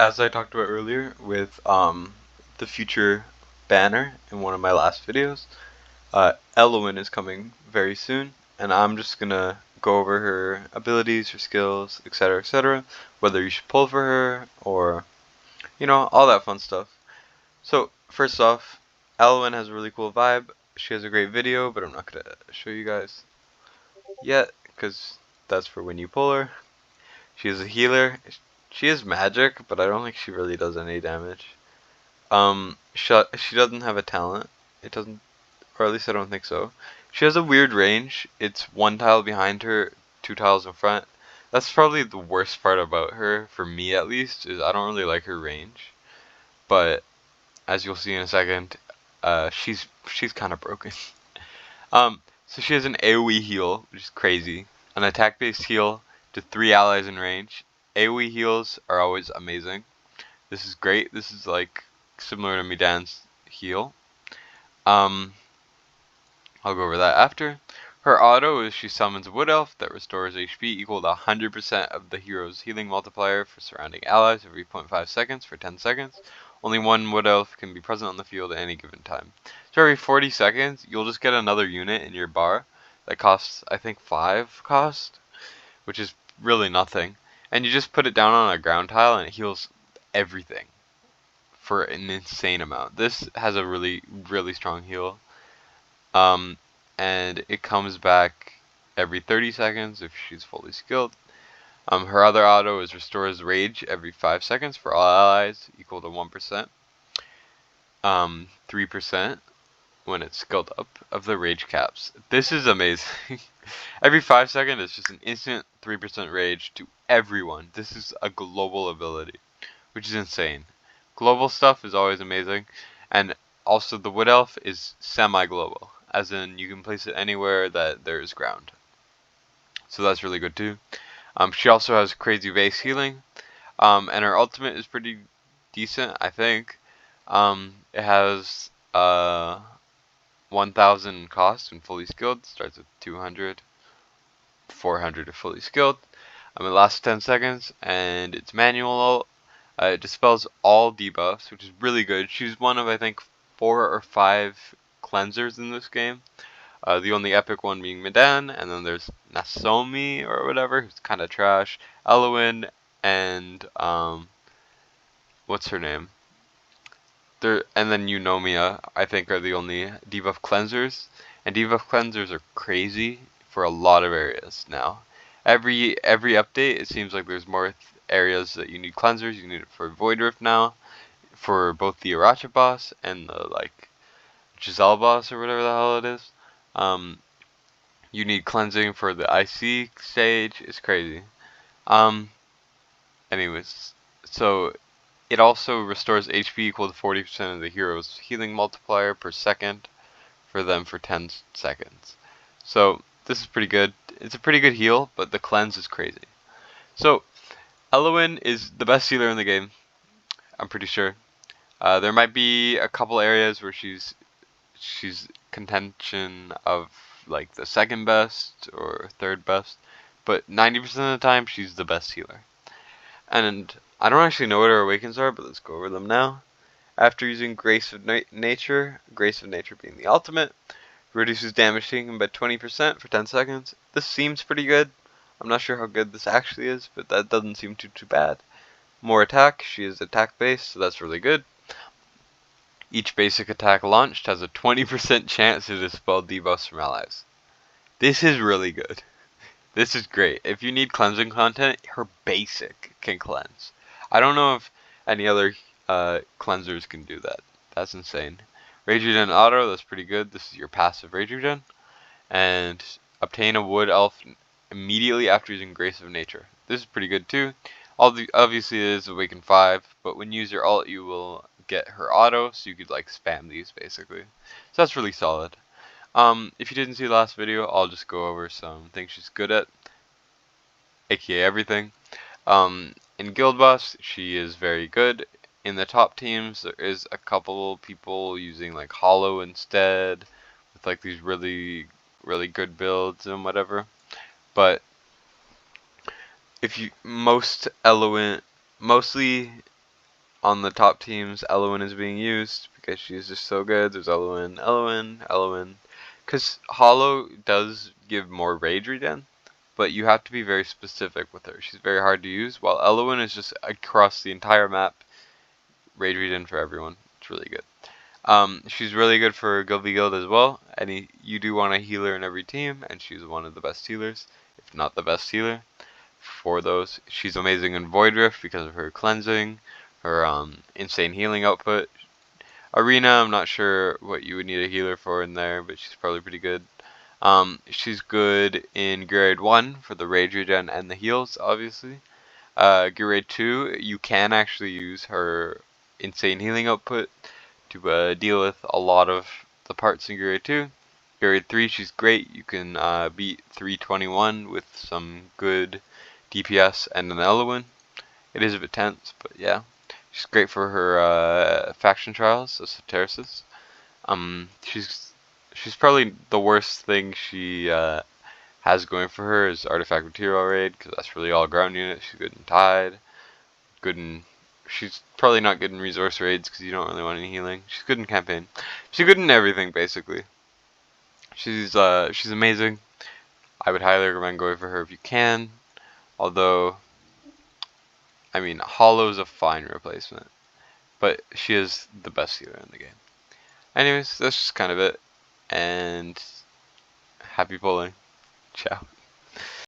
as I talked about earlier with the future banner in one of my last videos, Elowyn is coming very soon, and I'm just gonna go over her abilities, her skills, etc., whether you should pull for her or all that fun stuff. So first off, Elowyn has a really cool vibe. She has a great video, but I'm not gonna show you guys yet because that's for when you pull her. She is a healer. She is magic, but I don't think she really does any damage. She doesn't have a talent. It doesn't, or at least I don't think so. She has a weird range. It's one tile behind her, two tiles in front. That's probably the worst part about her, for me at least, is I don't really like her range. But as you'll see in a second, she's kind of broken. So she has an AoE heal, which is crazy. An attack-based heal to 3 allies in range. AoE heals are always amazing. This is great. This is like similar to Midan's heal. I'll go over that after. Her auto is she summons a Wood Elf that restores HP equal to 100% of the hero's healing multiplier for surrounding allies every 0.5 seconds for 10 seconds. Only one Wood Elf can be present on the field at any given time. So every 40 seconds, you'll just get another unit in your bar that costs, I think, 5 cost, which is really nothing. And you just put it down on a ground tile and it heals everything for an insane amount. This has a really, really strong heal. And it comes back every 30 seconds if she's fully skilled. Her other auto is restores rage every 5 seconds for all allies equal to 1%. 3% when it's skilled up of the rage caps. This is amazing. Every 5 seconds it's just an instant 3% rage to everyone. This is a global ability, which is insane. Global stuff is always amazing, and also the Wood Elf is semi-global, as in you can place it anywhere that there is ground. So that's really good too. She also has crazy base healing, and her ultimate is pretty decent, I think. It has 1,000 cost and fully skilled. Starts with 200, 400 if fully skilled. It lasts 10 seconds, and it's manual. It dispels all debuffs, which is really good. She's one of, I think, 4 or 5 cleansers in this game. The only epic one being Midan, and then there's Nasomi or whatever, who's kind of trash. Elowyn and what's her name? And then Eunomia, I think, are the only debuff cleansers. And debuff cleansers are crazy for a lot of areas now. Every update, it seems like there's more areas that you need cleansers. You need it for Void Rift now, for both the Iracha boss and the Giselle boss or whatever the hell it is. You need cleansing for the IC stage. It's crazy. Anyways, so it also restores HP equal to 40% of the hero's healing multiplier per second for them for 10 seconds. So this is pretty good. It's a pretty good heal, but the cleanse is crazy. So Elowyn is the best healer in the game, I'm pretty sure. There might be a couple areas where she's contention of like the second best or third best, but 90% of the time she's the best healer. And I don't actually know what her awakens are, but let's go over them now. After using Grace of Nature, Grace of Nature being the ultimate, reduces damage taken by 20% for 10 seconds. This seems pretty good. I'm not sure how good this actually is, but that doesn't seem too bad. More attack, she is attack based, so that's really good. Each basic attack launched has a 20% chance to dispel debuffs from allies. This is really good. This is great. If you need cleansing content, her basic can cleanse. I don't know if any other cleansers can do that. That's insane. Rage Regen auto, that's pretty good. This is your passive Rage Regen. And obtain a Wood Elf immediately after using Grace of Nature. This is pretty good too. Obviously it is Awaken 5, but when you use your ult you will get her auto, so you could like spam these basically. So that's really solid. If you didn't see the last video, I'll just go over some things she's good at, aka everything. In Guild Boss, she is very good. In the top teams, there is a couple people using like Hollow instead, with like these really good builds and whatever. But if you mostly on the top teams, Elowyn is being used because she's just so good. There's Elowyn, Elowyn, Elowyn. Because Hollow does give more rage regen, but you have to be very specific with her. She's very hard to use, while Elowyn is just across the entire map, rage regen for everyone. It's really good. She's really good for Guild v Guild as well. You do want a healer in every team, and she's one of the best healers, if not the best healer for those. She's amazing in Void Rift because of her cleansing, her insane healing output. Arena, I'm not sure what you would need a healer for in there, but she's probably pretty good. She's good in Grade 1 for the rage regen and the heals, obviously. Grade 2, you can actually use her insane healing output to deal with a lot of the parts in Grade 2. Grade 3, she's great. You can beat 321 with some good DPS and an Elowyn. It is a bit tense, but yeah. She's great for her faction trials, so Soterisis. She's probably the worst thing she has going for her is Artifact Material Raid, because that's really all ground units. She's good in Tide, good in. She's probably not good in resource raids because you don't really want any healing. She's good in campaign. She's good in everything basically. She's amazing. I would highly recommend going for her if you can. Although, I mean, Hollow's a fine replacement, but she is the best healer in the game. Anyways, that's just kind of it, and happy pulling. Ciao.